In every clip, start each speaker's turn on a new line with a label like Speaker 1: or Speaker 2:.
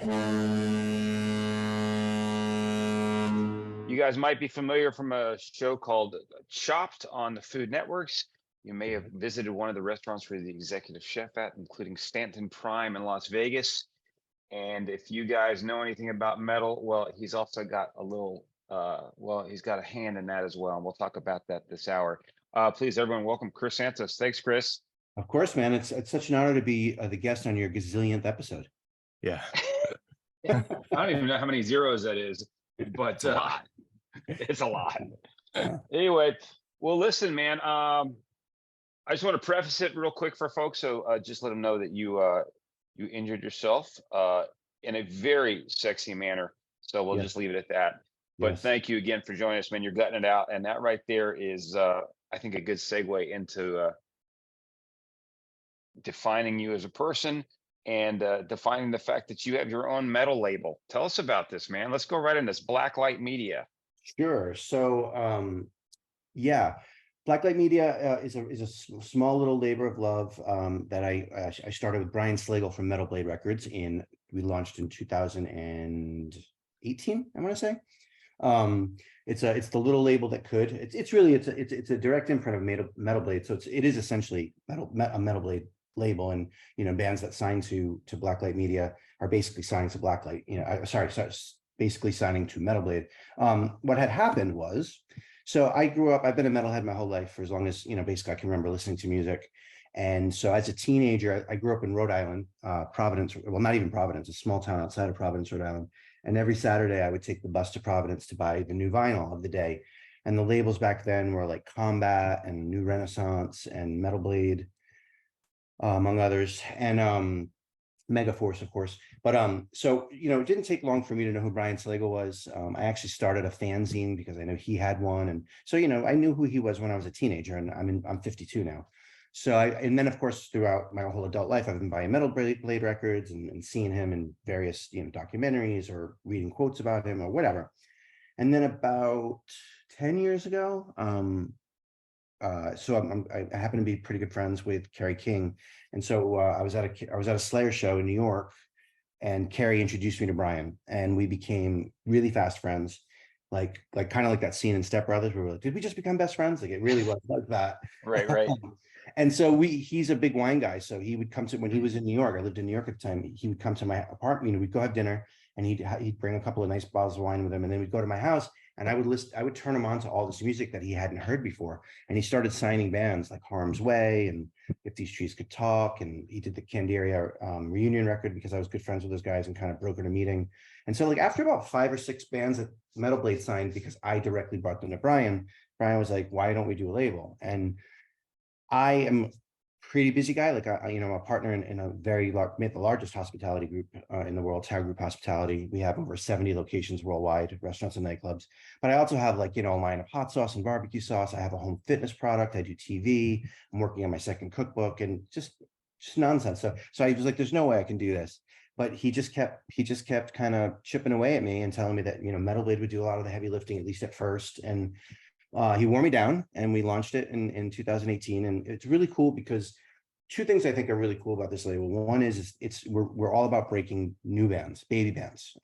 Speaker 1: You guys might be familiar from a show called Chopped on the Food Networks. You may have visited one of the restaurants where the executive chef at, including Stanton Prime in Las Vegas. And if you guys know anything about metal, well, he's also got a little, he's got a hand in that as well. And we'll talk about that this hour. Please, everyone, welcome Chris Santos. Thanks, Chris.
Speaker 2: Of course, man. It's such an honor to be the guest on your gazillionth episode.
Speaker 3: Yeah.
Speaker 1: I don't even know how many zeros that is, but it's a lot. Anyway, well, listen, man. I just want to preface it real quick for folks. So just let them know that you injured yourself in a very sexy manner. So we'll just leave it at that. But thank you again for joining us, man. You're gutting it out. And that right there is, I think, a good segue into defining you as a person and defining the fact that you have your own metal label. Tell us about this, man. Let's go right into this. Blacklight Media.
Speaker 2: Sure. So, Blacklight Media is a small little labor of love that I started with Brian Slagle from Metal Blade Records. We launched in 2018, I want to say. It's the little label that could. It's a direct imprint of Metal Blade. So it is essentially a Metal Blade label, and bands that sign to Blacklight Media are basically signing to Blacklight. Basically signing to Metal Blade. What had happened was, so I grew up. I've been a metalhead my whole life for as long as basically I can remember listening to music. And so as a teenager, I grew up in Rhode Island, Providence. Well, not even Providence, a small town outside of Providence, Rhode Island. And every Saturday I would take the bus to Providence to buy the new vinyl of the day. And the labels back then were like Combat and New Renaissance and Metal Blade, among others, and Megaforce, of course. But so it didn't take long for me to know who Brian Slagle was. I actually started a fanzine because I know he had one, and so I knew who he was when I was a teenager, and I'm 52 now. So and then of course throughout my whole adult life, I've been buying Metal Blade records and seeing him in various documentaries or reading quotes about him or whatever. And then about 10 years ago, so I happen to be pretty good friends with Kerry King, and so I was at a Slayer show in New York, and Kerry introduced me to Brian, and we became really fast friends, like kind of like that scene in Step Brothers where we're like, did we just become best friends? Like it really was like that.
Speaker 1: Right.
Speaker 2: And so he's a big wine guy, so he would come to, when he was in New York, I lived in New York at the time, he would come to my apartment. We'd go have dinner, and he'd bring a couple of nice bottles of wine with him, and then we'd go to my house. And I would turn him on to all this music that he hadn't heard before. And he started signing bands like Harm's Way and If These Trees Could Talk. And he did the Candiria reunion record because I was good friends with those guys and kind of brokered a meeting. And so after about 5 or 6 bands that Metal Blade signed, because I directly brought them to Brian was like, why don't we do a label? And I am pretty busy guy. Like I'm a partner in a very large, the largest hospitality group in the world, Tower Group Hospitality. We have over 70 locations worldwide, restaurants and nightclubs. But I also have a line of hot sauce and barbecue sauce. I have a home fitness product. I do TV. I'm working on my second cookbook, and just nonsense. So I was like, there's no way I can do this. But he just kept kind of chipping away at me and telling me that Metal Blade would do a lot of the heavy lifting, at least at first. And he wore me down, and we launched it in 2018. And it's really cool because 2 things I think are really cool about this label. One is we're all about breaking new bands, baby bands.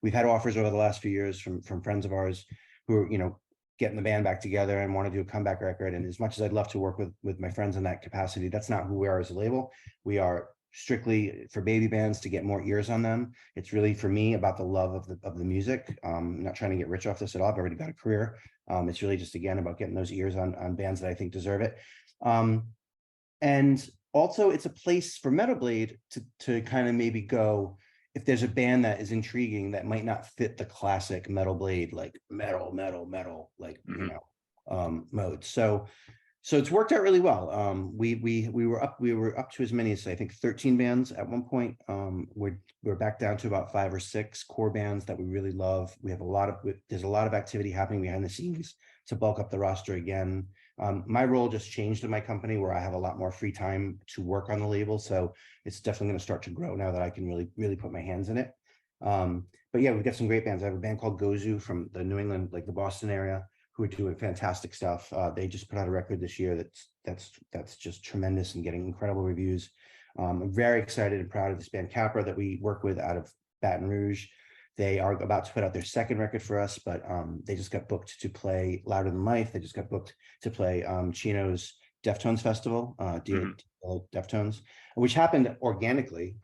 Speaker 2: We've had offers over the last few years from friends of ours who are getting the band back together and want to do a comeback record. And as much as I'd love to work with my friends in that capacity, that's not who we are as a label. We are strictly for baby bands to get more ears on them. It's really for me about the love of the music. I'm not trying to get rich off this at all. I've already got a career. It's really just again about getting those ears on bands that I think deserve it. And also it's a place for Metal Blade to kind of maybe go, if there's a band that is intriguing that might not fit the classic Metal Blade, like metal, like, mode. So it's worked out really well. We were up to as many as I think 13 bands at one point. We're back down to about 5 or 6 core bands that we really love. There's a lot of activity happening behind the scenes to bulk up the roster again. My role just changed in my company where I have a lot more free time to work on the label. So it's definitely going to start to grow now that I can really put my hands in it. But yeah, we've got some great bands. I have a band called Gozu from the New England, like the Boston area, who are doing fantastic stuff. They just put out a record this year that's just tremendous and getting incredible reviews. I'm very excited and proud of this band Capra that we work with out of Baton Rouge. They are about to put out their second record for us, but they just got booked to play Louder Than Life. They just got booked to play Chino's Deftones Festival, Deftones, which happened organically.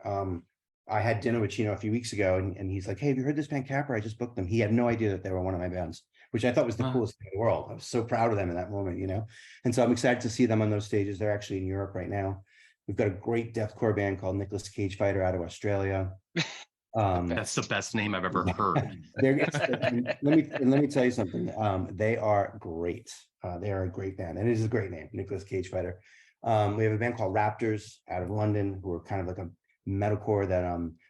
Speaker 2: I had dinner with Chino a few weeks ago, and he's like, "Hey, have you heard this band Capra? I just booked them." He had no idea that they were one of my bands, which I thought was the coolest thing in the world. I was so proud of them in that moment, you know? And so I'm excited to see them on those stages. They're actually in Europe right now. We've got a great deathcore band called Nicolas Cage Fighter out of Australia.
Speaker 3: That's the best name I've ever heard.
Speaker 2: let me tell you something. They are great. They are a great band, and it is a great name, Nicolas Cage Fighter. We have a band called Raptors out of London, who are kind of like a metalcore that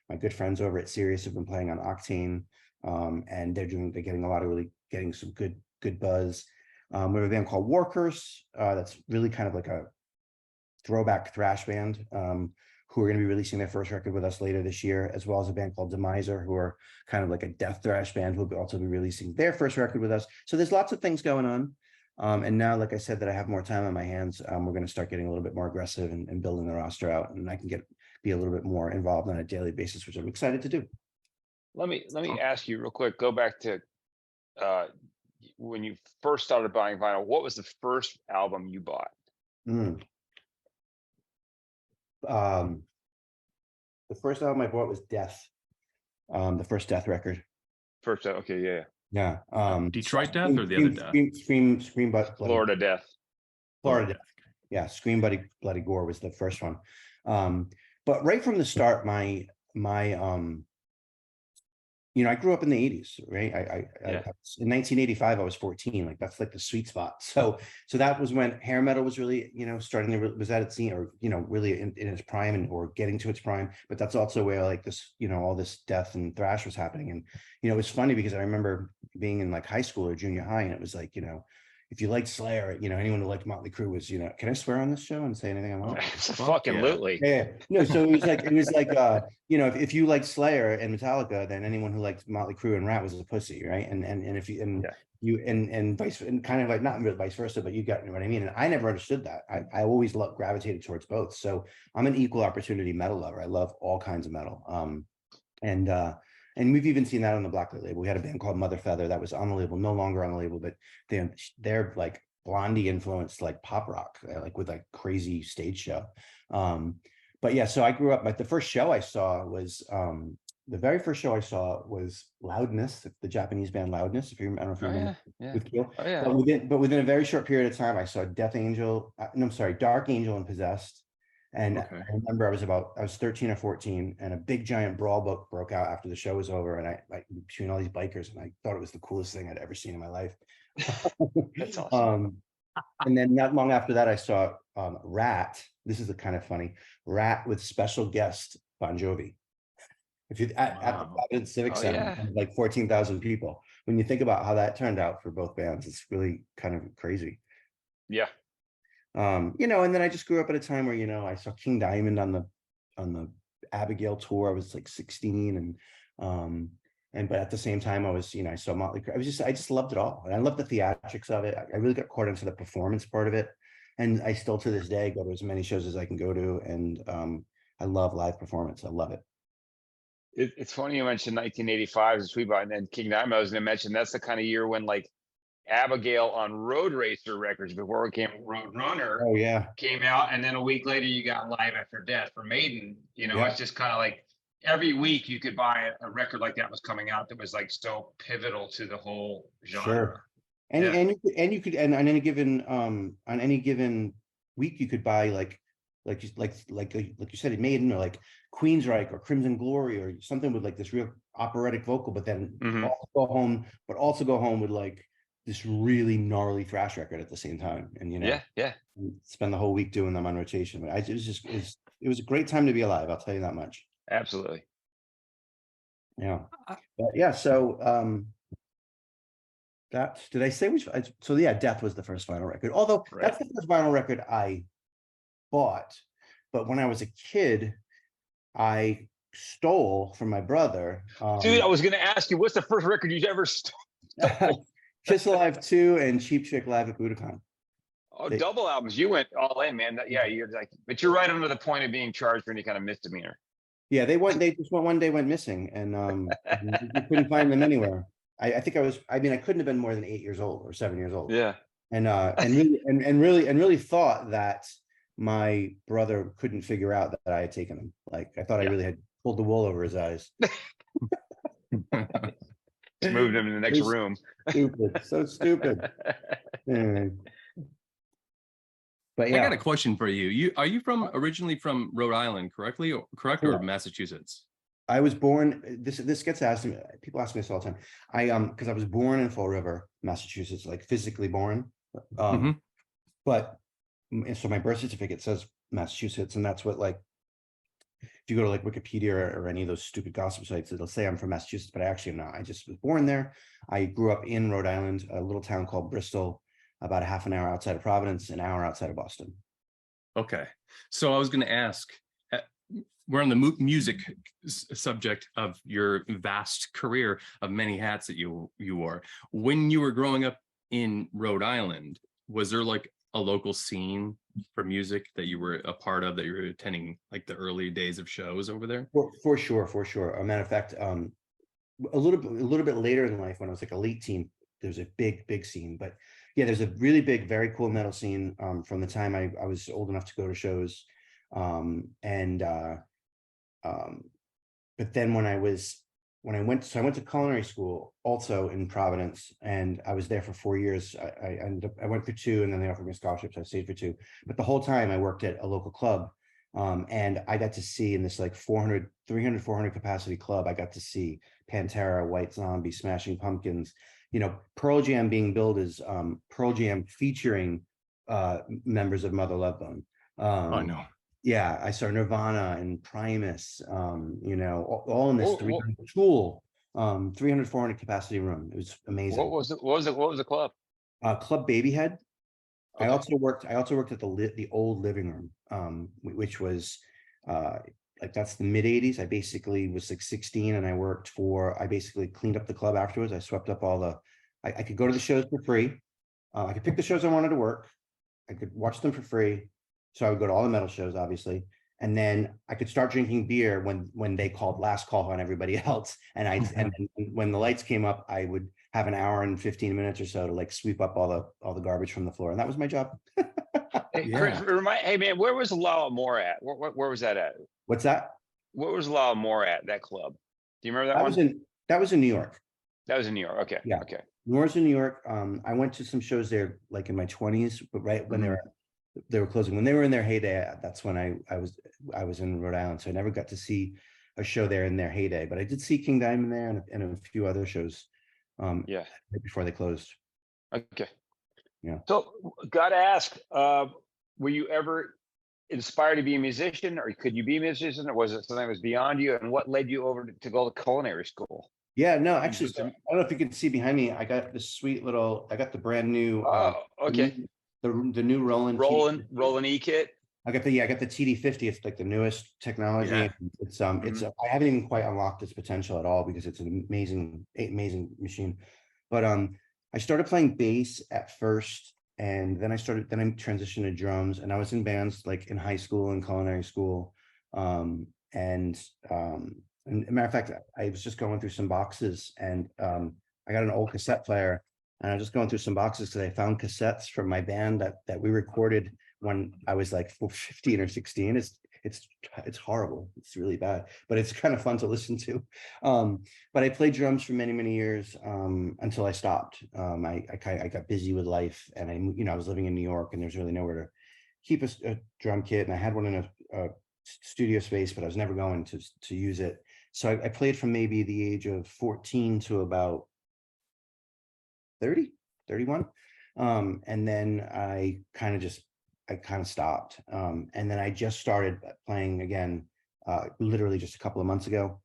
Speaker 2: my good friends over at Sirius have been playing on Octane, and they're getting a lot of getting some good buzz. We have a band called War Curse, that's really kind of like a throwback thrash band, who are going to be releasing their first record with us later this year, as well as a band called Demiser, who are kind of like a death thrash band, who will also be releasing their first record with us. So there's lots of things going on. And now, like I said, that I have more time on my hands, we're going to start getting a little bit more aggressive and building the roster out, and I can be a little bit more involved on a daily basis, which I'm excited to do.
Speaker 1: Let me ask you real quick. Go back to when you first started buying vinyl. What was the first album you bought?
Speaker 2: The first album I bought was Death, the first Death record.
Speaker 1: First, okay, yeah.
Speaker 3: Detroit Death or the other Death?
Speaker 2: Scream, but
Speaker 1: Florida Death.
Speaker 2: Florida Death. Yeah, Scream Bloody Gore was the first one. But right from the start, my I grew up in the 80s, right? In 1985, I was 14. Like, that's like the sweet spot. So that was when hair metal was really, starting to was at its scene, or really in its prime, or getting to its prime. But that's also where like this, all this death and thrash was happening. And it was funny because I remember being in like high school or junior high, and it was like, if you liked Slayer, anyone who liked Motley Crue was, can I swear on this show and say anything I want?
Speaker 1: Fucking absolutely.
Speaker 2: Yeah. No, so it was like, if you liked Slayer and Metallica, then anyone who liked Motley Crue and Rat was a pussy, right? And if you and vice, and kind of like not really vice versa, but you got what I mean. And I never understood that. I always gravitated towards both. So I'm an equal opportunity metal lover. I love all kinds of metal. And we've even seen that on the Blacklight label. We had a band called Mother Feather that was on the label, no longer on the label, but they're like Blondie influenced, like pop rock, like with like crazy stage show. But yeah, so I grew up. Like the first show I saw was the very first show I saw was Loudness, the Japanese band Loudness. I don't know if you remember with Keel.
Speaker 1: Oh yeah.
Speaker 2: But within a very short period of time, I saw Dark Angel and Possessed. And I remember I was 13 or 14, and a big giant brawl broke out after the show was over, and I like between all these bikers, and I thought it was the coolest thing I'd ever seen in my life.
Speaker 1: That's awesome.
Speaker 2: And then not long after that, I saw Rat. This is a kind of funny Rat with special guest Bon Jovi. If you at the Providence Civic Center, like 14,000 people. When you think about how that turned out for both bands, it's really kind of crazy.
Speaker 1: Yeah.
Speaker 2: And then I just grew up at a time where, I saw King Diamond on the Abigail tour. I was like 16, but at the same time I saw Motley Crue. I just loved it all. And I loved the theatrics of it. I really got caught into the performance part of it. And I still to this day go to as many shows as I can go to. And I love live performance. I love it.
Speaker 1: It's funny you mentioned 1985 as we bought, and then King Diamond. I was going to mention that's the kind of year when like Abigail on Road Racer Records, before it came Road Runner, came out, and then a week later you got Live After Death for Maiden. It's just kind of like every week you could buy a record like that was coming out that was like so pivotal to the whole genre.
Speaker 2: Sure. And you could on any given week you could buy like you said, Maiden, or like Queensryche or Crimson Glory, or something with like this real operatic vocal, but then also go home with like this really gnarly thrash record at the same time, and spend the whole week doing them on rotation. But it was a great time to be alive, I'll tell you that much.
Speaker 1: Absolutely.
Speaker 2: Yeah. But yeah, so that did I say which? So yeah, Death was the first vinyl record, although that's the first vinyl record I bought. But when I was a kid, I stole from my brother.
Speaker 1: Dude, I was going to ask you, what's the first record you ever stole?
Speaker 2: Kiss Alive 2 and Cheap Trick Live at Budokan.
Speaker 1: Oh, double albums. You went all in, man. You're like, but you're right under the point of being charged for any kind of misdemeanor.
Speaker 2: Yeah, they just one day went missing, and we couldn't find them anywhere. I think I mean, I couldn't have been more than 8 years old or 7 years old.
Speaker 1: Yeah.
Speaker 2: And really thought that my brother couldn't figure out that I had taken him. Like, I thought I really had pulled the wool over his eyes.
Speaker 1: Just moved him in the next room.
Speaker 2: Stupid, so stupid. But yeah,
Speaker 3: I got a question for you. Are you originally from Rhode Island, correct, or Massachusetts?
Speaker 2: I was born. This gets asked me. People ask me this all the time. Because I was born in Fall River, Massachusetts, like physically born. But so my birth certificate says Massachusetts, and that's what, like, if you go to like Wikipedia or any of those stupid gossip sites, it'll say I'm from Massachusetts, but I actually am not. I just was born there. I grew up in Rhode Island, a little town called Bristol, about a half an hour outside of Providence, an hour outside of Boston.
Speaker 3: Okay. So I was going to ask, we're on the music subject of your vast career of many hats that you wore. When you were growing up in Rhode Island, was there like a local scene for music that you were a part of, that you were attending, like the early days of shows over there?
Speaker 2: For sure. A matter of fact, a little bit later in life, when I was like a late teen, there's a big scene. But yeah, there's a really big, very cool metal scene from the time I was old enough to go to shows. But then I went to culinary school also in Providence, and I was there for 4 years. I went for 2, and then they offered me scholarships. I stayed for 2, but the whole time I worked at a local club, and I got to see in this like 400 capacity club, I got to see Pantera, White Zombie, Smashing Pumpkins, Pearl Jam being billed as Pearl Jam featuring members of Mother Love Bone.
Speaker 3: I know.
Speaker 2: Yeah, I saw Nirvana and Primus, all in this 300, 400 capacity room. It was amazing.
Speaker 1: What was the club?
Speaker 2: Club Babyhead.
Speaker 1: Okay.
Speaker 2: I also worked at the old living room, which was like, that's the mid 80s. I basically was like 16, and I basically cleaned up the club afterwards. I swept up I could go to the shows for free. I could pick the shows I wanted to work. I could watch them for free. So I would go to all the metal shows, obviously, and then I could start drinking beer when they called last call on everybody else. And and when the lights came up, I would have an hour and 15 minutes or so to like sweep up all the garbage from the floor, and that was my job.
Speaker 1: Hey, Chris, hey man, where was La More at? Where was that at?
Speaker 2: What's that?
Speaker 1: Where was La More at, that club? Do you remember that one?
Speaker 2: That was in New York.
Speaker 1: That was in New York. Okay.
Speaker 2: Yeah.
Speaker 1: Okay.
Speaker 2: Moore's in New York. I went to some shows there like in my 20s, but right when they were closing. When they were in their heyday, that's when I was in Rhode Island, so I never got to see a show there in their heyday. But I did see King Diamond there and a few other shows. Right before they closed.
Speaker 1: Okay.
Speaker 2: Yeah.
Speaker 1: So, gotta ask, were you ever inspired to be a musician, or could you be a musician, or was it something that was beyond you? And what led you over to go to culinary school?
Speaker 2: Yeah, no, actually, I don't know if you can see behind me. I got this sweet little. I got the brand new.
Speaker 1: Okay.
Speaker 2: The new Roland
Speaker 1: E kit.
Speaker 2: I got the TD50. It's like the newest technology.
Speaker 3: Yeah.
Speaker 2: It's I haven't even quite unlocked its potential at all, because it's an amazing machine. But I started playing bass at first, and then I transitioned to drums, and I was in bands like in high school and culinary school. And as a matter of fact, I was just going through some boxes, and I got an old cassette player. And I was just going through some boxes because I found cassettes from my band that we recorded when I was like 15 or 16. It's horrible. It's really bad, but it's kind of fun to listen to. But I played drums for many years until I stopped. I got busy with life, and I was living in New York, and there's really nowhere to keep a drum kit. And I had one in a studio space, but I was never going to use it. So I played from maybe the age of 14 to about 30, 31. And then I kind of stopped. And then I just started playing again, literally just a couple of months ago,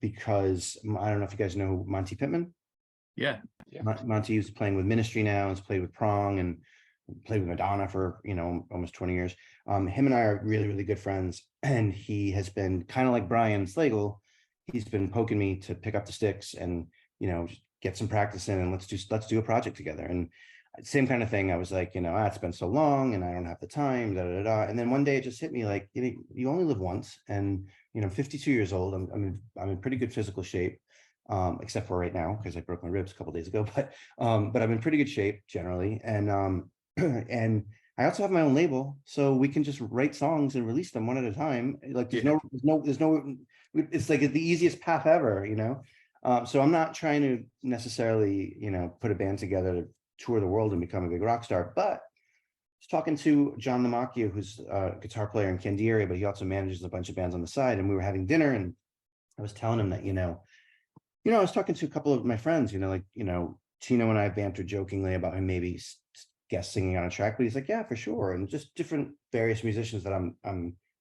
Speaker 2: because I don't know if you guys know Monty Pittman.
Speaker 3: Yeah.
Speaker 2: Monty is playing with Ministry now, has played with Prong and played with Madonna for, almost 20 years. Him and I are really, really good friends. And he has been kind of like Brian Slagle. He's been poking me to pick up the sticks and, get some practice in, and let's do a project together. And same kind of thing. I was like, it's been so long and I don't have the time, And then one day it just hit me like, you only live once, and I'm 52 years old. I'm in pretty good physical shape, except for right now because I broke my ribs a couple days ago. But I'm in pretty good shape generally, and and I also have my own label, so we can just write songs and release them one at a time. Like there's no, it's like the easiest path ever, So I'm not trying to necessarily, put a band together to tour the world and become a big rock star. But I was talking to John Lamacchia, who's a guitar player in Candiria, but he also manages a bunch of bands on the side. And we were having dinner, and I was telling him that, I was talking to a couple of my friends, Tino and I bantered jokingly about him maybe guest singing on a track, but he's like, yeah, for sure. And just different various musicians that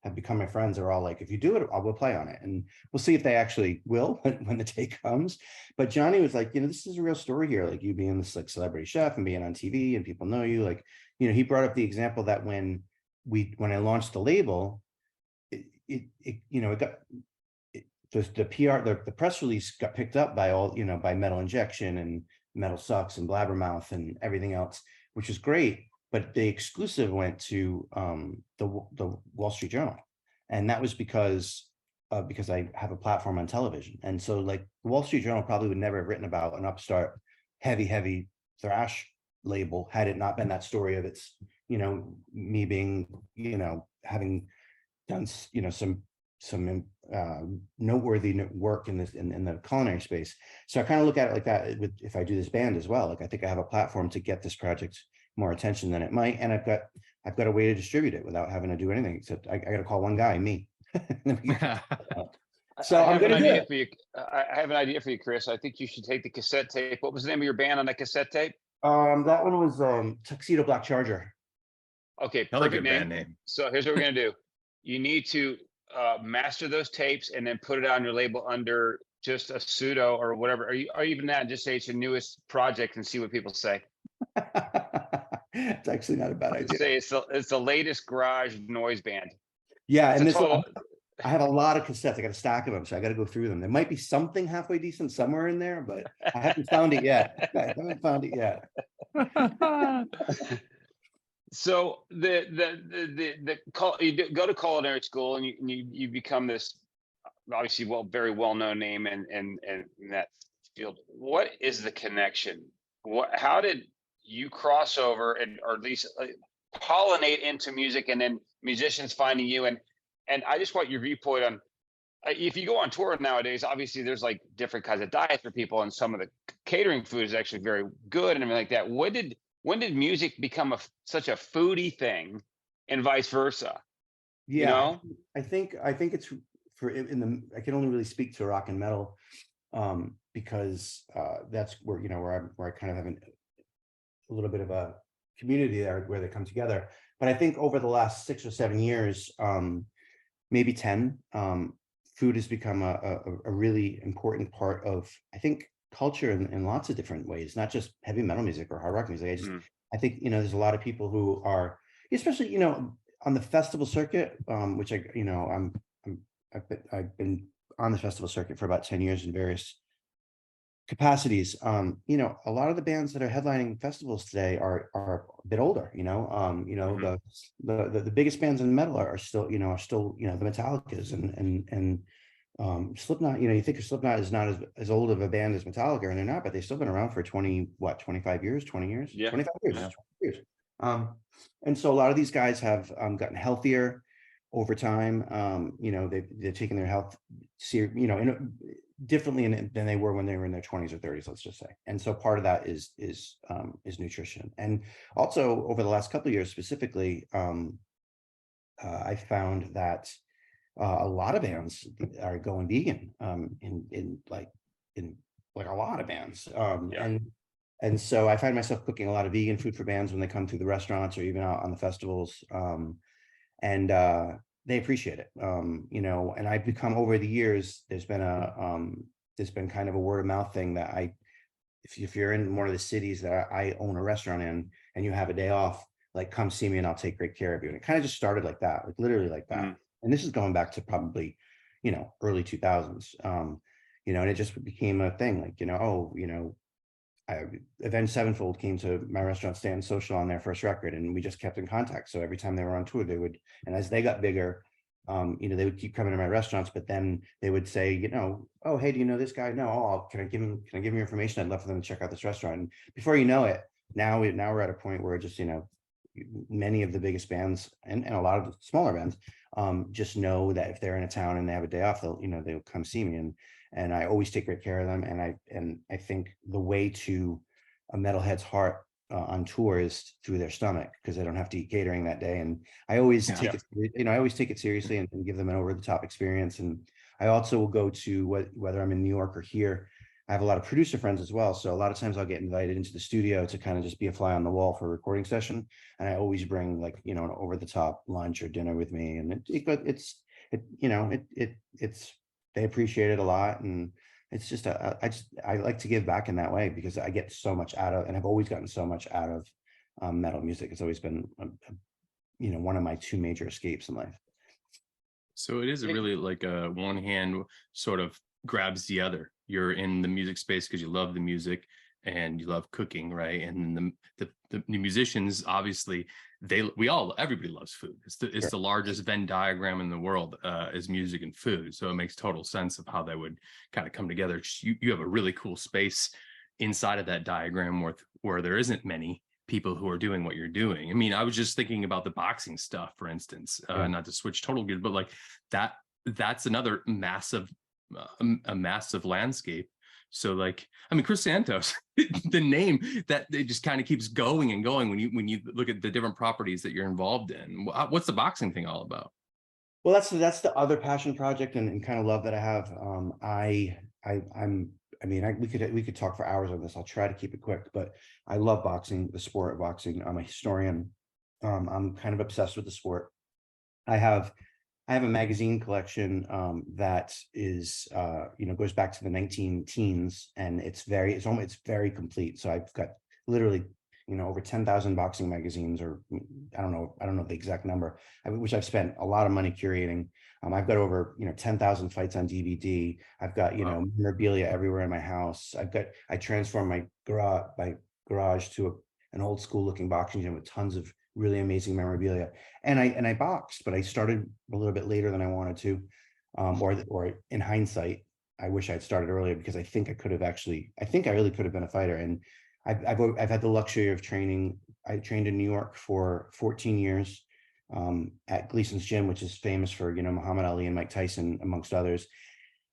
Speaker 2: have become my friends are all like, if you do it, I will play on it. And we'll see if they actually will when the day comes. But Johnny was like, this is a real story here. Like you being this like celebrity chef and being on TV and people know you. Like, he brought up the example that when I launched the label, the PR, the press release got picked up by all, by Metal Injection and Metal Sucks and Blabbermouth and everything else, which is great. But the exclusive went to the Wall Street Journal, and that was because I have a platform on television. And so like the Wall Street Journal probably would never have written about an upstart heavy thrash label had it not been that story of its, me being, having done, some noteworthy work in the culinary space. So I kind of look at it like that if I do this band as well. Like I think I have a platform to get this project more attention than it might, and I've got a way to distribute it without having to do anything except I got to call one guy, me. So I'm gonna do it.
Speaker 1: For you. I have an idea for you, Chris. I think you should take the cassette tape. What was the name of your band on that cassette tape?
Speaker 2: That one was Tuxedo Black Charger.
Speaker 1: Okay,
Speaker 3: Another
Speaker 1: perfect
Speaker 3: good band name.
Speaker 1: So here's what we're gonna do. You need to master those tapes and then put it on your label under just a pseudo or whatever. Or even that, just say it's your newest project and see what people say.
Speaker 2: It's actually not a bad idea.
Speaker 1: Say it's the latest garage noise band.
Speaker 2: Yeah, and I have a lot of cassettes. I got a stack of them, so I got to go through them. There might be something halfway decent somewhere in there, but I haven't found it yet.
Speaker 1: So you go to culinary school and you become this obviously very well-known name in that field. What is the connection? How did you cross over or at least pollinate into music and then musicians finding you? And I just want your viewpoint on, if you go on tour nowadays, obviously there's like different kinds of diets for people, and some of the catering food is actually very good and everything like that. When did music become such a foodie thing, and vice versa?
Speaker 2: Yeah, I think it's I can only really speak to rock and metal, because that's where I kind of have a little bit of a community there where they come together. But I think over the last 6 or 7 years, maybe 10, food has become a really important part of, I think, culture in lots of different ways, not just heavy metal music or hard rock music. I think, there's a lot of people who are, especially, on the festival circuit, which I've been on the festival circuit for about 10 years in various capacities. A lot of the bands that are headlining festivals today are a bit older. The biggest bands in metal are still the Metallicas and Slipknot. You think of Slipknot is not as old of a band as Metallica, and they're not, but they've still been around for 25 years, 20 years, 25 years, 20 years. And so a lot of these guys have gotten healthier over time. They're taking their health differently than they were when they were in their 20s or 30s, let's just say. And so part of that is nutrition. And also over the last couple of years specifically, I found that a lot of bands are going vegan, in a lot of bands. And so I find myself cooking a lot of vegan food for bands when they come through the restaurants or even out on the festivals. And they appreciate it. And I've become, over the years, there's been kind of a word of mouth thing that if you're in one of the cities that I own a restaurant in and you have a day off, like, come see me and I'll take great care of you. And it kind of just started like that, like literally like that. Mm-hmm. And this is going back to probably, early 2000s. And it just became a thing, like, Avenged Sevenfold came to my restaurant, Stand Social, on their first record, and we just kept in contact. So every time they were on tour, they would, and as they got bigger, they would keep coming to my restaurants, but then they would say, oh, hey, do you know this guy? No, can I give him your information? I'd love for them to check out this restaurant. And before you know it, now we're at a point where just, many of the biggest bands and a lot of the smaller bands just know that if they're in a town and they have a day off, they'll come see me. And I always take great care of them. And I think the way to a metalhead's heart on tour is through their stomach, because they don't have to eat catering that day. And I always take it seriously and give them an over the top experience. And I also will go to whether I'm in New York or here. I have a lot of producer friends as well. So a lot of times I'll get invited into the studio to kind of just be a fly on the wall for a recording session. And I always bring an over the top lunch or dinner with me. And they appreciate it a lot. And it's just I like to give back in that way, because I get so much out of, and I've always gotten so much out of metal music. It's always been one of my two major escapes in life.
Speaker 3: So it is really like a one hand sort of grabs the other. You're in the music space because you love the music and you love cooking, right? And the musicians, obviously, everybody loves food. It's the largest Venn diagram in the world, is music and food. So it makes total sense of how they would kind of come together. You have a really cool space inside of that diagram where there isn't many people who are doing what you're doing. I mean, I was just thinking about the boxing stuff, for instance, not to switch total gears, but like that's another massive landscape. So like, I mean, Chris Santos, the name that it just kind of keeps going and going when you look at the different properties that you're involved in. What's the boxing thing all about?
Speaker 2: Well, that's the other passion project and kind of love that I have. We could talk for hours on this. I'll try to keep it quick, but I love boxing, the sport of boxing. I'm a historian. I'm kind of obsessed with the sport. I have a magazine collection that is goes back to the 19-teens, and it's very complete. So I've got literally over 10,000 boxing magazines, or I don't know the exact number, which I've spent a lot of money curating. I've got over 10,000 fights on DVD. I've got memorabilia everywhere in my house. I transformed my garage to an old school looking boxing gym with tons of really amazing memorabilia. And I boxed, but I started a little bit later than I wanted to, or in hindsight, I wish I'd started earlier, because I think I really could have been a fighter. And I've had the luxury of training. I trained in New York for 14 years at Gleason's Gym, which is famous for Muhammad Ali and Mike Tyson, amongst others.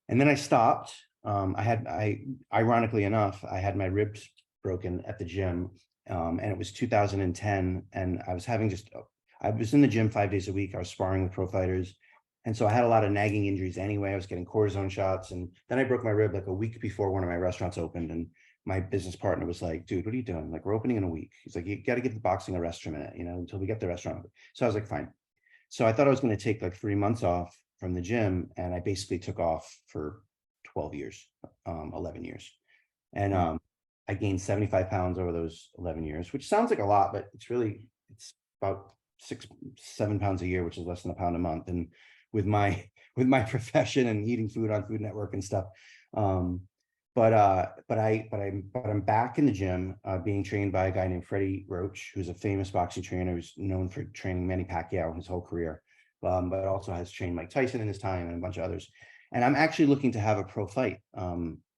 Speaker 2: And then I stopped. Ironically enough, I had my ribs broken at the gym. And it was 2010, and I was in the gym 5 days a week. I was sparring with pro fighters. And so I had a lot of nagging injuries anyway. I was getting cortisone shots. And then I broke my rib like a week before one of my restaurants opened. And my business partner was like, dude, what are you doing? Like, we're opening in a week. He's like, you got to give the boxing a rest for a minute, until we get the restaurant. So I was like, fine. So I thought I was going to take like 3 months off from the gym. And I basically took off for 11 years. And, I gained 75 pounds over those 11 years, which sounds like a lot, but it's about 6-7 pounds a year, which is less than a pound a month. And with my profession and eating food on Food Network and stuff. But I'm back in the gym, being trained by a guy named Freddie Roach, who's a famous boxing trainer, who's known for training Manny Pacquiao his whole career, but also has trained Mike Tyson in his time and a bunch of others. And I'm actually looking to have a pro fight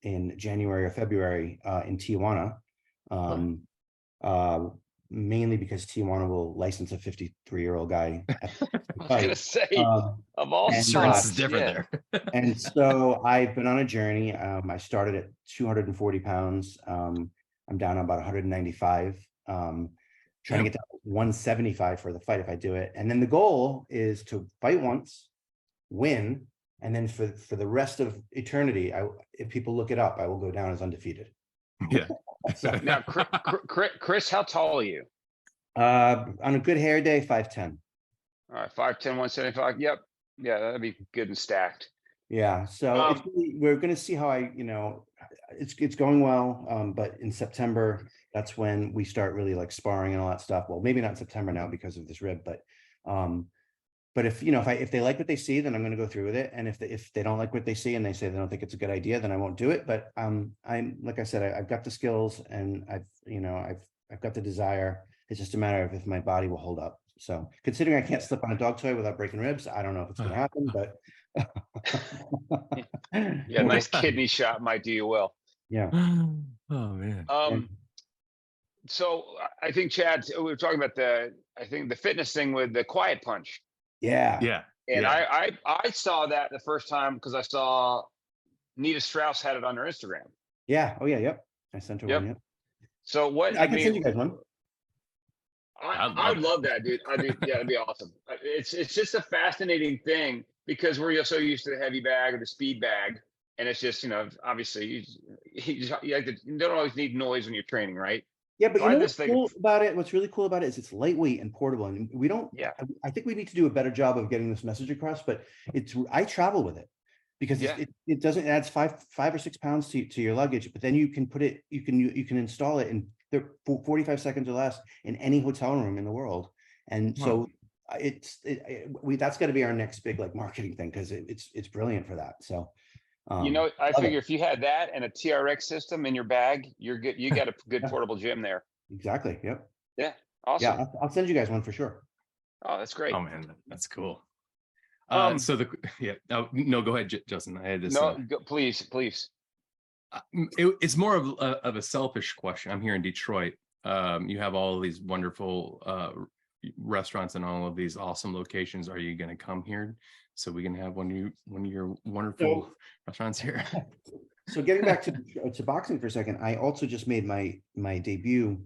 Speaker 2: in January or February in Tijuana, mainly because Tijuana will license a 53-year-old guy.
Speaker 1: I was gonna say, of all
Speaker 3: insurance is different there.
Speaker 2: And so I've been on a journey. I started at 240 pounds. I'm down about 195. Trying to get down to 175 for the fight if I do it. And then the goal is to fight once, win, and then for the rest of eternity, if people look it up, I will go down as undefeated.
Speaker 3: Yeah.
Speaker 1: So, now, Chris, how tall are you?
Speaker 2: On a good hair day, 5'10".
Speaker 1: All right, 5'10", 175. Yep. Yeah, that'd be good and stacked.
Speaker 2: Yeah. So we're going to see how it's going well. But in September, that's when we start really like sparring and all that stuff. Well, maybe not September now because of this rib, but if they like what they see, then I'm going to go through with it. And if they don't like what they see and they say they don't think it's a good idea, then I won't do it. But I'm like I said, I've got the skills and I've got the desire. It's just a matter of if my body will hold up. So considering I can't slip on a dog toy without breaking ribs, I don't know if it's gonna happen, but
Speaker 1: Yeah, nice kidney shot might do you well.
Speaker 2: yeah.
Speaker 3: Oh man.
Speaker 1: Um, so I think Chad, we were talking about I think the fitness thing with the quiet punch.
Speaker 2: Yeah.
Speaker 3: Yeah.
Speaker 1: And
Speaker 3: Yeah.
Speaker 1: I saw that the first time because I saw Nita Strauss had it on her Instagram.
Speaker 2: Yeah. Oh yeah. Yep. I sent her
Speaker 1: Yep.
Speaker 2: one. Yep.
Speaker 1: So what
Speaker 2: I can send you guys one.
Speaker 1: I would love that, dude. I do. Yeah, that'd be awesome. It's just a fascinating thing because we're so used to the heavy bag or the speed bag, and it's just obviously you don't always need noise when you're training, right?
Speaker 2: Yeah, but
Speaker 1: So
Speaker 2: you
Speaker 1: I
Speaker 2: know
Speaker 1: just
Speaker 2: what's
Speaker 1: think,
Speaker 2: cool about it? What's really cool about it is it's lightweight and portable, and we don't.
Speaker 1: yeah,
Speaker 2: I think we need to do a better job of getting this message across. But I travel with it because
Speaker 1: yeah,
Speaker 2: it doesn't, it adds 5 or 6 pounds to your luggage, but then you can put it, you can install it in 45 seconds or less in any hotel room in the world. And so that's got to be our next big like marketing thing, because it's brilliant for that. So
Speaker 1: I
Speaker 2: love
Speaker 1: figure
Speaker 2: it.
Speaker 1: if you had that and a TRX system in your bag, you're good. You got a good
Speaker 2: Yeah,
Speaker 1: portable gym there.
Speaker 2: exactly. Yep.
Speaker 1: Yeah,
Speaker 2: Yeah,
Speaker 1: awesome.
Speaker 2: I'll send you guys one for sure.
Speaker 1: Oh, that's great.
Speaker 3: Oh man, that's cool.
Speaker 1: So
Speaker 3: Oh no, go ahead, Justin. I had this.
Speaker 1: No, please.
Speaker 3: It's more of a selfish question. I'm here in Detroit. You have all of these wonderful restaurants and all of these awesome locations. Are you going to come here so we can have one of your wonderful restaurants here?
Speaker 2: So getting back to boxing for a second, I also just made my debut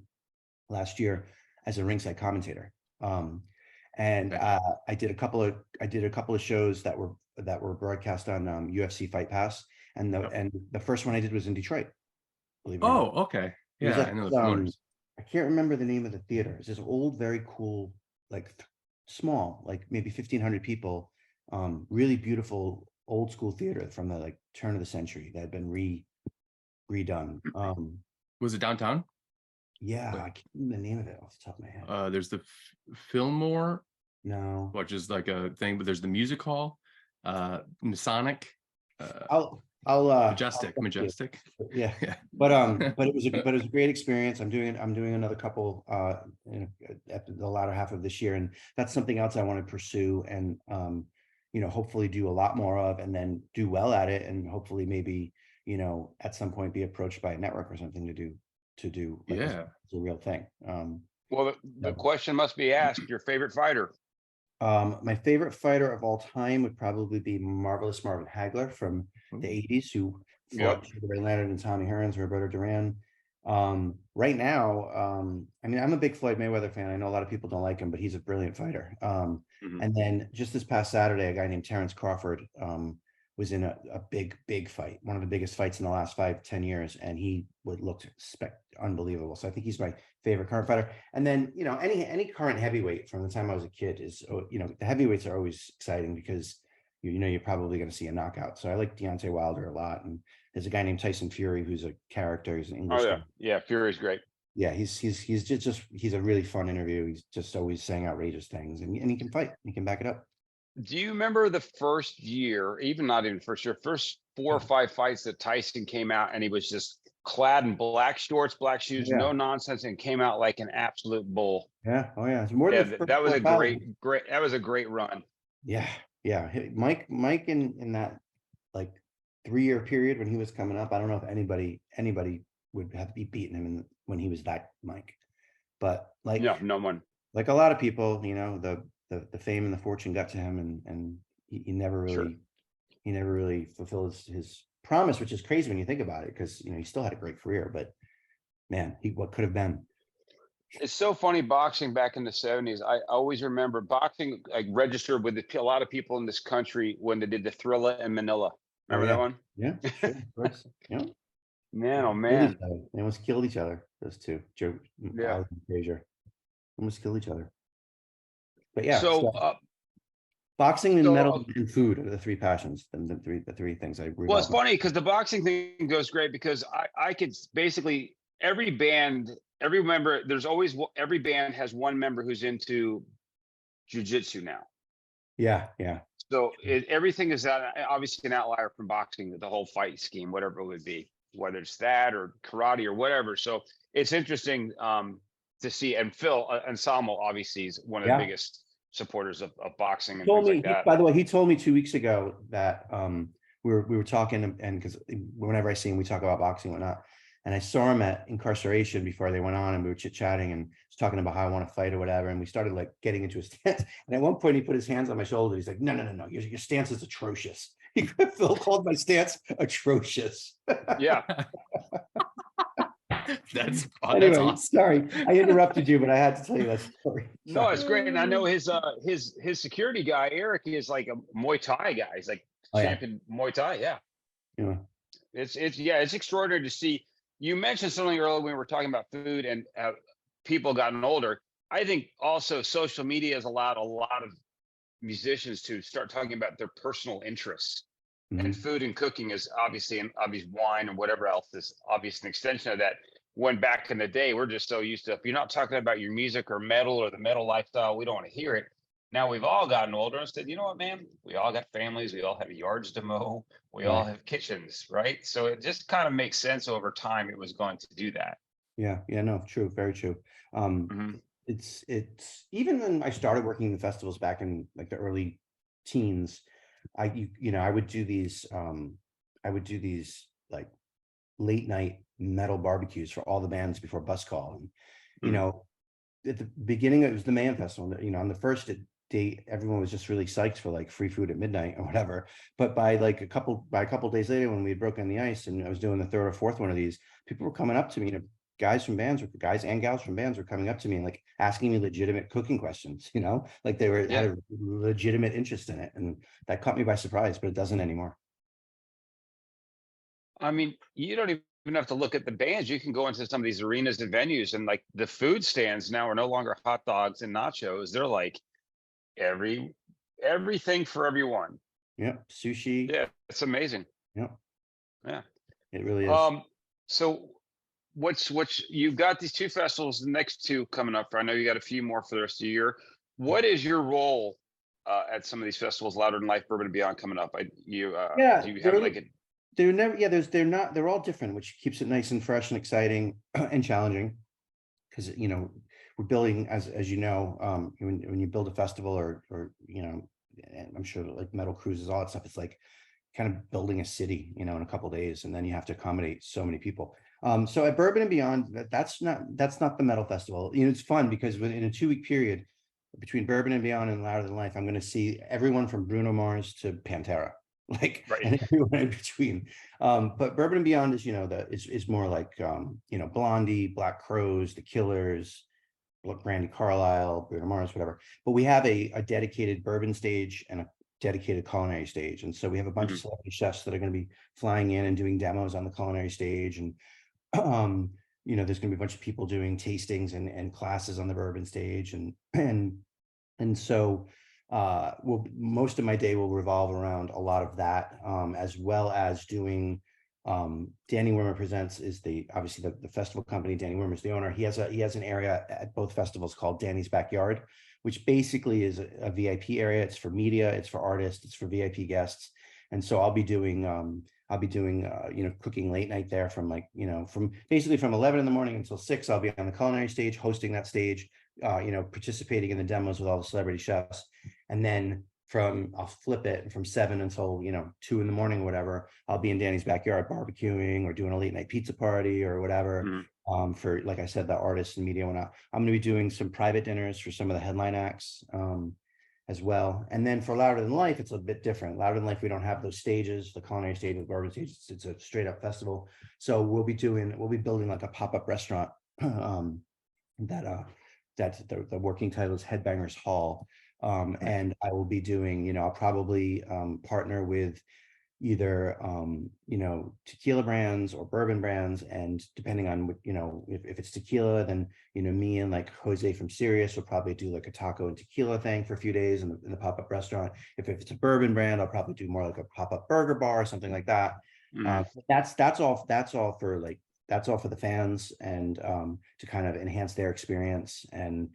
Speaker 2: last year as a ringside commentator. I did a couple of shows that were broadcast on UFC Fight Pass, and the first one I did was in Detroit. Believe it or not.
Speaker 3: Okay.
Speaker 2: It was
Speaker 3: Yeah,
Speaker 2: at
Speaker 3: I know the promoters.
Speaker 2: I can't remember the name of the theater. It's this old, very cool, like small, like maybe 1,500 people, really beautiful old school theater from the like turn of the century that had been redone.
Speaker 3: Was it downtown?
Speaker 2: Yeah, I can't remember the name of it off the top of my head.
Speaker 3: There's the Fillmore,
Speaker 2: No,
Speaker 3: which is like a thing, but there's the music hall, Masonic,
Speaker 2: I'll
Speaker 3: Majestic.
Speaker 2: yeah.
Speaker 3: Yeah.
Speaker 2: But it was a great experience. I'm doing another couple at the latter half of this year, and that's something else I want to pursue and hopefully do a lot more of, and then do well at it, and hopefully maybe at some point be approached by a network or something to do like
Speaker 3: Yeah.
Speaker 2: it's a real thing.
Speaker 1: Well, the question must be asked: your favorite fighter?
Speaker 2: My favorite fighter of all time would probably be Marvelous Marvin Hagler from the 80s, who fought Sugar Ray Leonard and Tommy Hearns, Roberto Duran. Right now, I mean, I'm a big Floyd Mayweather fan. I know a lot of people don't like him, but he's a brilliant fighter. And then just this past Saturday, a guy named Terrence Crawford was in a big fight, one of the biggest fights in the last 5-10 years, and he looked unbelievable. So I think he's my favorite current fighter. And then any current heavyweight from the time I was a kid is the heavyweights are always exciting because you're probably going to see a knockout. So I like Deontay Wilder a lot, and there's a guy named Tyson Fury who's a character. He's an English guy.
Speaker 1: Yeah, Fury's great.
Speaker 2: Yeah, he's a really fun interview. He's just always saying outrageous things, and he can fight. He can back it up.
Speaker 1: Do you remember the first year, not even first year, first 4 or 5 fights that Tyson came out and he was just clad in black shorts, black shoes, no nonsense, and came out like an absolute bull?
Speaker 2: Yeah. Oh yeah. It's more than
Speaker 1: that was a great run.
Speaker 2: Yeah. Mike in that like 3-year period when he was coming up, I don't know if anybody would have beaten him when he was that Mike. But like
Speaker 1: no one. Like
Speaker 2: a lot of people, the fame and the fortune got to him, and he never really fulfilled his promise, which is crazy when you think about it, because he still had a great career, but man, what could have been.
Speaker 1: It's so funny, boxing back in the 70s. I always remember boxing like registered with a lot of people in this country when they did the Thrilla in Manila. Remember that one?
Speaker 2: Yeah, sure, of course. Yeah.
Speaker 1: Man, oh man.
Speaker 2: They almost killed each other, those two. Joe,
Speaker 1: yeah,
Speaker 2: Frazier almost killed each other. But yeah,
Speaker 1: so
Speaker 2: boxing and metal and food are the 3 passions, and the three things I really.
Speaker 1: Well, it's funny because the boxing thing goes great because I could basically every member, every band has one member who's into jiu-jitsu now.
Speaker 2: Yeah.
Speaker 1: So everything is obviously an outlier from boxing, the whole fight scheme, whatever it would be, whether it's that or karate or whatever. So it's interesting. to see. And Phil Anselmo obviously is one of the biggest supporters of boxing and things like that.
Speaker 2: By the way, he told me 2 weeks ago that we were talking, and because whenever I see him, we talk about boxing and whatnot. And I saw him at incarceration before they went on, and we were chit-chatting and was talking about how I want to fight or whatever. And we started like getting into his stance. And at one point he put his hands on my shoulder. He's like, no, your stance is atrocious. Phil called my stance atrocious.
Speaker 1: Yeah.
Speaker 3: That's
Speaker 2: Anyway,
Speaker 3: awesome.
Speaker 2: Sorry, I interrupted you, but I had to tell you that story.
Speaker 1: No, it's great. And I know his security guy, Eric, is like a Muay Thai guy. He's like champion Muay Thai. Yeah. It's extraordinary to see. You mentioned something earlier when we were talking about food and people gotten older. I think also social media has allowed a lot of musicians to start talking about their personal interests. And food and cooking is obviously, and obviously wine and whatever else is obviously an extension of that. When back in the day, we're just so used to, if you're not talking about your music or metal or the metal lifestyle, we don't want to hear it. Now we've all gotten older and said, you know what, man, we all got families, we all have yards to mow, we all have kitchens, right? So it just kind of makes sense over time it was going to do that.
Speaker 2: Yeah, no, true, very true. It's even when I started working in festivals back in like the early teens, I would do these like late night metal barbecues for all the bands before bus call. And at the beginning it was the Man Festival, on the first date everyone was just really psyched for like free food at midnight or whatever. But by a couple days later, when we had broken the ice and I was doing the third or fourth one of these, people were coming up to me, guys and gals from bands were coming up to me and like asking me legitimate cooking questions, like they had a legitimate interest in it. And that caught me by surprise, but it doesn't anymore.
Speaker 1: I mean, you don't even have to look at the bands. You can go into some of these arenas and venues, and like the food stands now are no longer hot dogs and nachos. They're like everything for everyone.
Speaker 2: Yeah. Sushi.
Speaker 1: Yeah. It's amazing.
Speaker 2: Yeah.
Speaker 1: Yeah.
Speaker 2: It really is.
Speaker 1: So what's you've got these two festivals, the next two coming up. I know you got a few more for the rest of the year. What is your role at some of these festivals, Louder Than Life, Bourbon and Beyond, coming up? Do you have like a
Speaker 2: they're all different, which keeps it nice and fresh and exciting and challenging. Because we're building, as you know, when you build a festival or and I'm sure like metal cruises, all that stuff, it's like kind of building a city, in a couple of days, and then you have to accommodate so many people. So at Bourbon and Beyond, that's not the metal festival. It's fun because in a 2-week period between Bourbon and Beyond and Louder Than Life, I'm going to see everyone from Bruno Mars to Pantera. And everyone in between. But Bourbon and Beyond is, is more like, Blondie, Black Crowes, The Killers, Brandy Carlisle, Bruno Mars, whatever. But we have a dedicated bourbon stage and a dedicated culinary stage. And so we have a bunch of celebrity chefs that are going to be flying in and doing demos on the culinary stage. And, there's going to be a bunch of people doing tastings and classes on the bourbon stage. And so most of my day will revolve around a lot of that, as well as doing Danny Wimmer Presents is obviously the festival company. Danny Wimmer is the owner. He has an area at both festivals called Danny's Backyard, which basically is a VIP area. It's for media, it's for artists, it's for VIP guests. And so I'll be doing cooking late night there from from 11 in the morning until 6. I'll be on the culinary stage, hosting that stage, participating in the demos with all the celebrity chefs. And then I'll flip it from 7 until 2 in the morning, whatever. I'll be in Danny's Backyard barbecuing or doing a late night pizza party or whatever. For, like I said, the artists and media and whatnot. I'm going to be doing some private dinners for some of the headline acts as well. And then for Louder Than Life, it's a bit different. Louder Than Life, we don't have those stages, the culinary stage, the bourbon stage. It's a straight up festival. So we'll be building like a pop-up restaurant that's the working title is Headbangers Hall. And I will be doing, I'll probably partner with either, tequila brands or bourbon brands. And depending on what, if it's tequila, then, me and like Jose from Sirius will probably do like a taco and tequila thing for a few days in the pop-up restaurant. If it's a bourbon brand, I'll probably do more like a pop-up burger bar or something like that. That's all for the fans and to kind of enhance their experience and,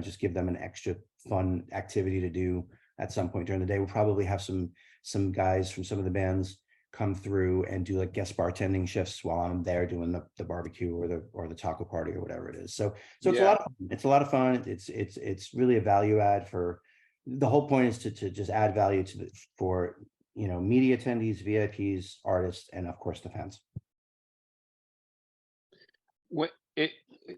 Speaker 2: just give them an extra fun activity to do at some point during the day. We'll probably have some guys from some of the bands come through and do like guest bartending shifts while I'm there doing the barbecue or the taco party or whatever it is. So it's a lot of fun. It's a lot of fun. It's really a value add for the whole point is to just add value to for media attendees, VIPs, artists, and of course the fans.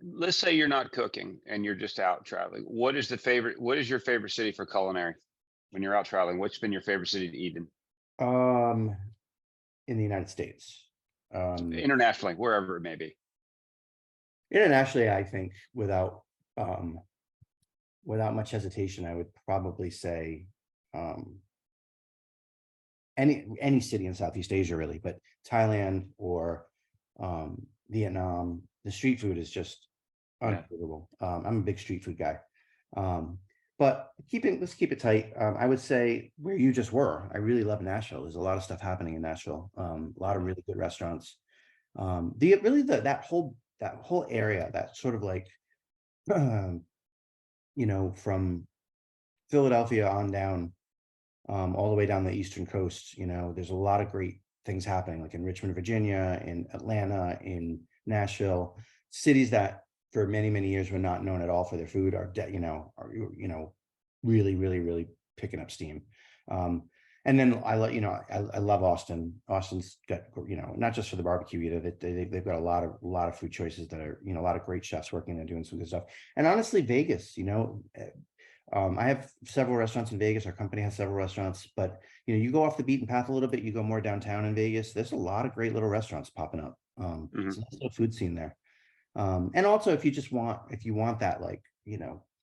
Speaker 1: Let's say you're not cooking and you're just out traveling. What is your favorite city for culinary when you're out traveling? What's been your favorite city to eat in?
Speaker 2: In the United States.
Speaker 1: Internationally, wherever it may be.
Speaker 2: Internationally, I think without much hesitation, I would probably say any city in Southeast Asia, really, but Thailand or Vietnam. The street food is just unbelievable. I'm a big street food guy. But let's keep it tight. I would say where you just were, I really love Nashville. There's a lot of stuff happening in Nashville. A lot of really good restaurants. That whole area, that sort of like, from Philadelphia on down, all the way down the Eastern Coast. There's a lot of great things happening, like in Richmond, Virginia, in Atlanta, in Nashville, cities that for many, many years were not known at all for their food are really, really, really picking up steam. And then I love Austin. Austin's got, not just for the barbecue either, they've got a lot of food choices that are, a lot of great chefs working there doing some good stuff. And honestly, Vegas, I have several restaurants in Vegas. Our company has several restaurants, but you go off the beaten path a little bit, you go more downtown in Vegas, there's a lot of great little restaurants popping up. It's a nice little food scene there. And also if you want that, like,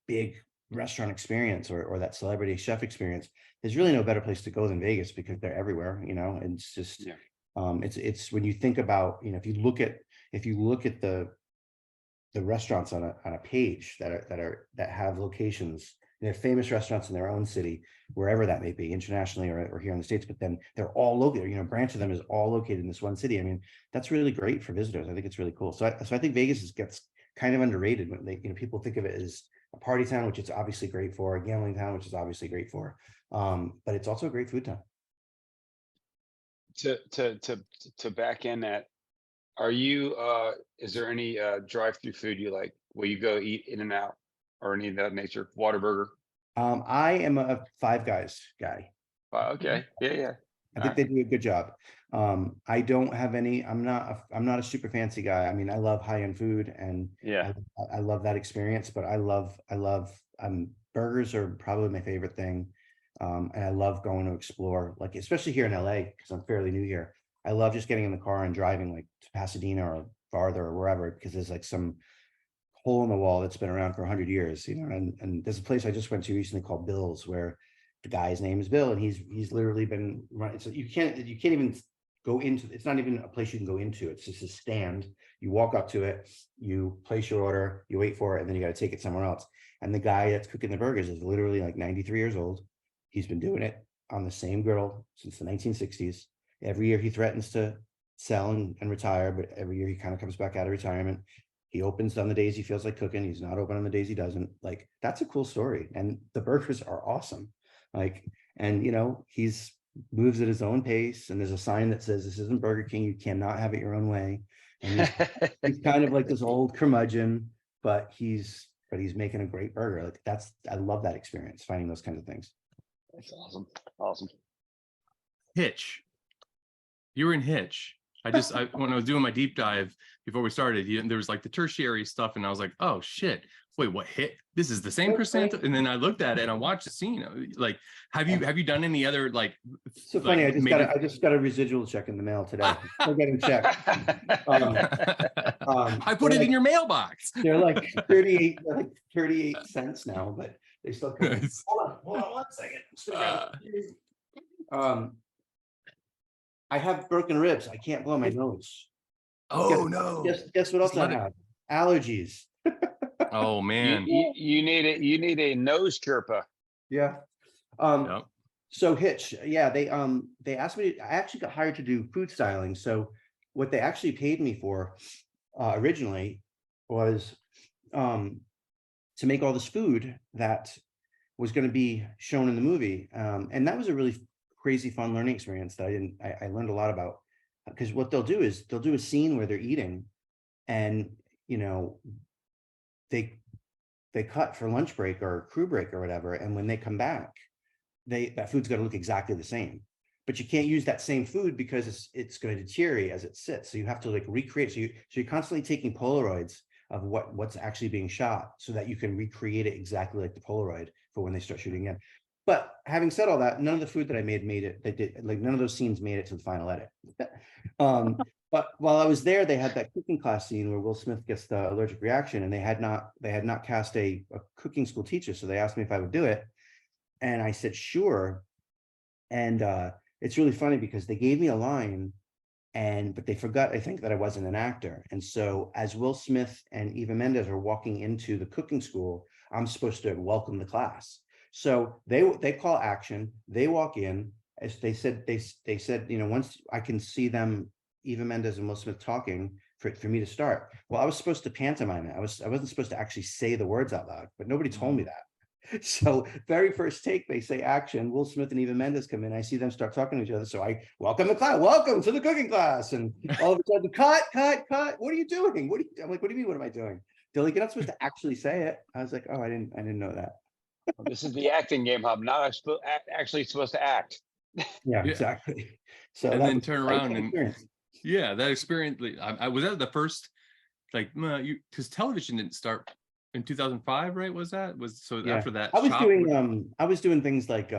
Speaker 2: big restaurant experience or that celebrity chef experience, there's really no better place to go than Vegas because they're everywhere, and it's just, it's when you think about, if you look at the restaurants on a page that have locations, they're famous restaurants in their own city, wherever that may be, internationally or here in the States, but then they're all located, a branch of them is all located in this one city. I mean, that's really great for visitors. I think it's really cool. So I think Vegas gets kind of underrated when people think of it as a party town, which it's obviously great for, a gambling town, which is obviously great for, but it's also a great food town.
Speaker 1: To back in that, are you is there any drive-through food you like? Will you go eat In-N-Out or any of that nature? Whataburger?
Speaker 2: I am a Five Guys guy.
Speaker 1: Okay. Yeah.
Speaker 2: I think they do a good job. I don't have any, I'm not a super fancy guy. I mean, I love high-end food and I love that experience, but I love burgers are probably my favorite thing. And I love going to explore, like, especially here in LA, because I'm fairly new here. I love just getting in the car and driving like to Pasadena or farther or wherever, because there's like some hole in the wall that's been around for 100 years, and there's a place I just went to recently called Bill's, where the guy's name is Bill, and he's literally been running. So you can't even go into, it's not even a place you can go into. It's just a stand. You walk up to it, you place your order, you wait for it, and then you got to take it somewhere else. And the guy that's cooking the burgers is literally like 93 years old. He's been doing it on the same griddle since the 1960s. Every year he threatens to sell and retire, but every year he kind of comes back out of retirement. He opens on the days he feels like cooking. He's not open on the days he doesn't. Like, that's a cool story. And the burgers are awesome. Like, and he's moves at his own pace. And there's a sign that says, "This isn't Burger King. You cannot have it your own way." And he's kind of like this old curmudgeon, but he's making a great burger. Like, I love that experience, finding those kinds of things.
Speaker 1: That's awesome. Awesome.
Speaker 3: Hitch. You were in Hitch. When I was doing my deep dive before we started, there was like the tertiary stuff, and I was like, oh shit, wait, what hit? This is the same Chris Santos? And then I looked at it and I watched the scene. Like, have you done any other like?
Speaker 2: So funny, I just got a residual check in the mail today. Still getting checked.
Speaker 3: I put it in your mailbox.
Speaker 2: They're like 38 cents now, but they still come in. Hold on 1 second. I have broken ribs. I can't blow my nose.
Speaker 3: No.
Speaker 2: Guess what else I have? Allergies.
Speaker 3: Oh man.
Speaker 1: You need a nose Sherpa.
Speaker 2: Yeah.
Speaker 3: Yep.
Speaker 2: So Hitch, they asked me I actually got hired to do food styling. So what they actually paid me for originally was to make all this food that was going to be shown in the movie. And that was a really crazy fun learning experience that I learned a lot about, because what they'll do is they'll do a scene where they're eating, and you know, they cut for lunch break or crew break or whatever, and when they come back, that food's got to look exactly the same. But you can't use that same food because it's going to deteriorate as it sits. So you have to like recreate. So you're constantly taking Polaroids of what's actually being shot so that you can recreate it exactly like the Polaroid for when they start shooting again. But having said all that, none of the food that I made it. They did, like, none of those scenes made it to the final edit. But while I was there, they had that cooking class scene where Will Smith gets the allergic reaction, and they had not cast a cooking school teacher. So they asked me if I would do it. And I said, sure. And it's really funny because they gave me a line, but they forgot, I think, that I wasn't an actor. And so as Will Smith and Eva Mendes are walking into the cooking school, I'm supposed to welcome the class. So they call action, they walk in, as they said, you know, once I can see them, Eva Mendes and Will Smith talking, for me to start. Well, I was supposed to pantomime it. I wasn't supposed to actually say the words out loud, but nobody told me that. So very first take, they say action, Will Smith and Eva Mendes come in. I see them start talking to each other. So I welcome the class, welcome to the cooking class. And all of a sudden, cut. What are you doing? I'm like, what do you mean? What am I doing? They're like, you're not supposed to actually say it. I was like, oh, I didn't know that.
Speaker 1: This is the acting game, Hub. Not actually supposed to act.
Speaker 2: Yeah, exactly. So
Speaker 3: and then turn around and
Speaker 2: experience.
Speaker 3: Yeah, that experience. I was at the first, like, because television didn't start in 2005, right? After that,
Speaker 2: I was doing things like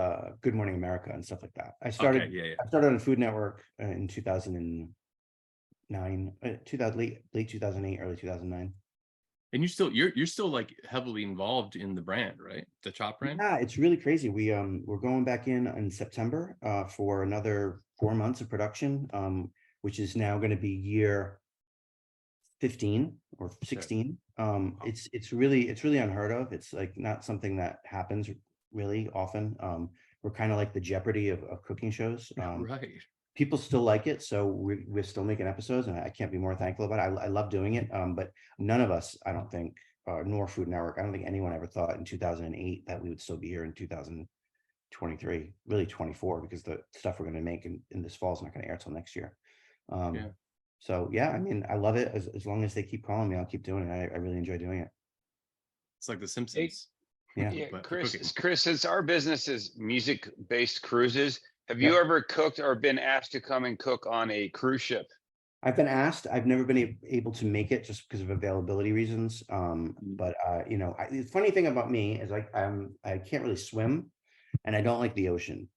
Speaker 2: Good Morning America and stuff like that. I started on Food Network in 2009, late 2008, early 2009.
Speaker 3: And you're still like heavily involved in the brand, right? The Chop brand.
Speaker 2: Yeah, it's really crazy. We're going back in September for another 4 months of production, which is now going to be year 15 or 16. It's really unheard of. It's like not something that happens really often. We're kind of like the Jeopardy of cooking shows.
Speaker 3: Right.
Speaker 2: People still like it, so we're still making episodes, and I can't be more thankful about it. I love doing it, but none of us, I don't think, nor Food Network, I don't think anyone ever thought in 2008 that we would still be here in 2023, really 24, because the stuff we're going to make in this fall is not going to air till next year. So yeah, I mean, I love it. As long as they keep calling me, I'll keep doing it. I really enjoy doing it.
Speaker 3: It's like The Simpsons.
Speaker 1: Yeah, Chris, since our business is music-based cruises, have you ever cooked or been asked to come and cook on a cruise ship?
Speaker 2: I've been asked. I've never been able to make it just because of availability reasons. But you know, the funny thing about me is I can't really swim, and I don't like the ocean.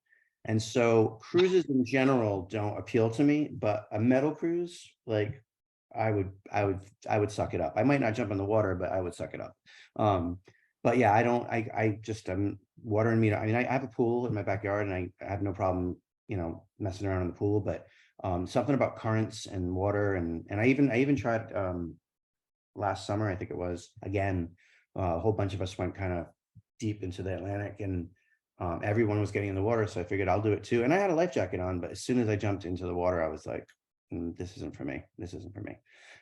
Speaker 2: And so cruises in general don't appeal to me, but a metal cruise, like I would suck it up. I might not jump in the water, but I would suck it up. But yeah, I just, water and meat. I mean, I have a pool in my backyard, and I have no problem, you know, messing around in the pool, but something about currents and water. And I even tried last summer, I think it was, again, a whole bunch of us went kind of deep into the Atlantic, and everyone was getting in the water. So I figured I'll do it too. And I had a life jacket on, but as soon as I jumped into the water, I was like, this isn't for me. This isn't for me.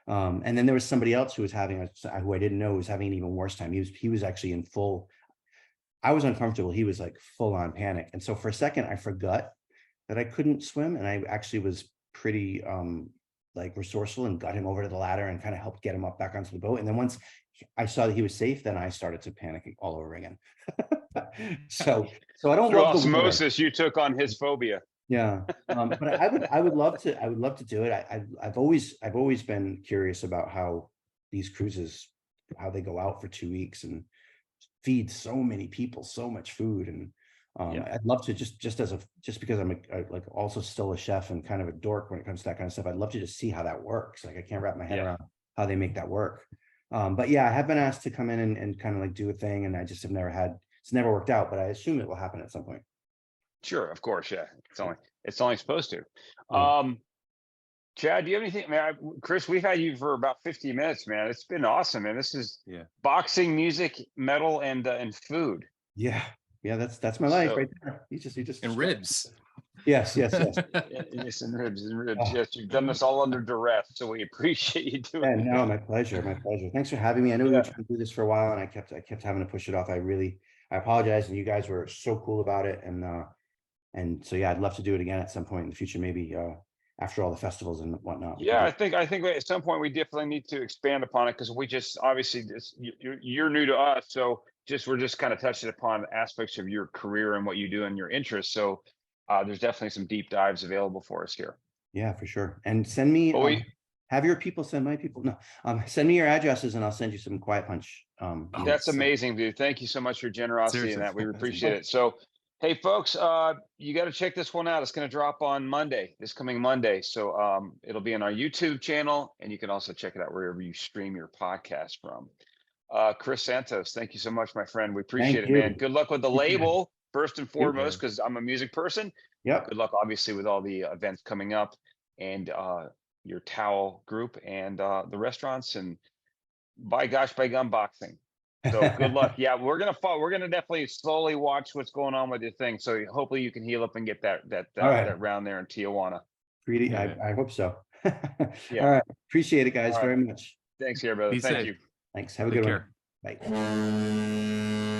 Speaker 2: And then there was somebody else who was having who I didn't know was having an even worse time. He was actually in full, I was uncomfortable. He was like full on panic. And so for a second, I forgot that I couldn't swim. And I actually was pretty like resourceful and got him over to the ladder and kind of helped get him up back onto the boat. And then once I saw that he was safe, then I started to panic all over again. so I don't
Speaker 1: Through
Speaker 2: love
Speaker 1: osmosis, you took on his phobia.
Speaker 2: Yeah, but I would love to do it. I've always been curious about how these cruises, how they go out for 2 weeks and feed so many people so much food. And I'd love to just because I'm like also still a chef and kind of a dork when it comes to that kind of stuff. I'd love to just see how that works. Like I can't wrap my head around how they make that work. But yeah, I have been asked to come in and kind of like do a thing, and I just have it's never worked out, but I assume it will happen at some point.
Speaker 1: Sure, of course, yeah. It's only supposed to. Chad, do you have anything? Chris, we've had you for about 50 minutes, man. It's been awesome, man. This is boxing, music, metal, and food.
Speaker 2: Yeah, that's my life right there. You just
Speaker 3: and ribs.
Speaker 2: Yes.
Speaker 1: Yes, and ribs. Yes, you've done this all under duress, so we appreciate you doing it.
Speaker 2: No, my pleasure. Thanks for having me. I know we were trying to do this for a while, and I kept having to push it off. I apologize, and you guys were so cool about it, and And so, yeah, I'd love to do it again at some point in the future, maybe after all the festivals and whatnot.
Speaker 1: Yeah, I think at some point we definitely need to expand upon it, because we just obviously you're new to us, so we're just kind of touching upon aspects of your career and what you do and your interests. So there's definitely some deep dives available for us here.
Speaker 2: Yeah, for sure. And send me, have your people send my people. No, send me your addresses and I'll send you some Quiet Punch.
Speaker 1: That's amazing, dude. Thank you so much for your generosity and that. We appreciate it. So, hey, folks, you got to check this one out. It's going to drop on Monday, this coming Monday. So it'll be on our YouTube channel, and you can also check it out wherever you stream your podcast from. Chris Santos, thank you so much, my friend. We appreciate it, man. Good luck with the label, first and foremost, because I'm a music person.
Speaker 2: Yep.
Speaker 1: Good luck, obviously, with all the events coming up, and your towel group, and the restaurants, and by gum boxing. So good luck. Yeah, we're gonna definitely slowly watch what's going on with your thing. So hopefully you can heal up and get that round there in Tijuana.
Speaker 2: I hope so.
Speaker 1: Yeah.
Speaker 2: All right. Appreciate it, guys, very much.
Speaker 1: Thanks here, brother. Thank you.
Speaker 2: Thanks. Have a good one. Bye.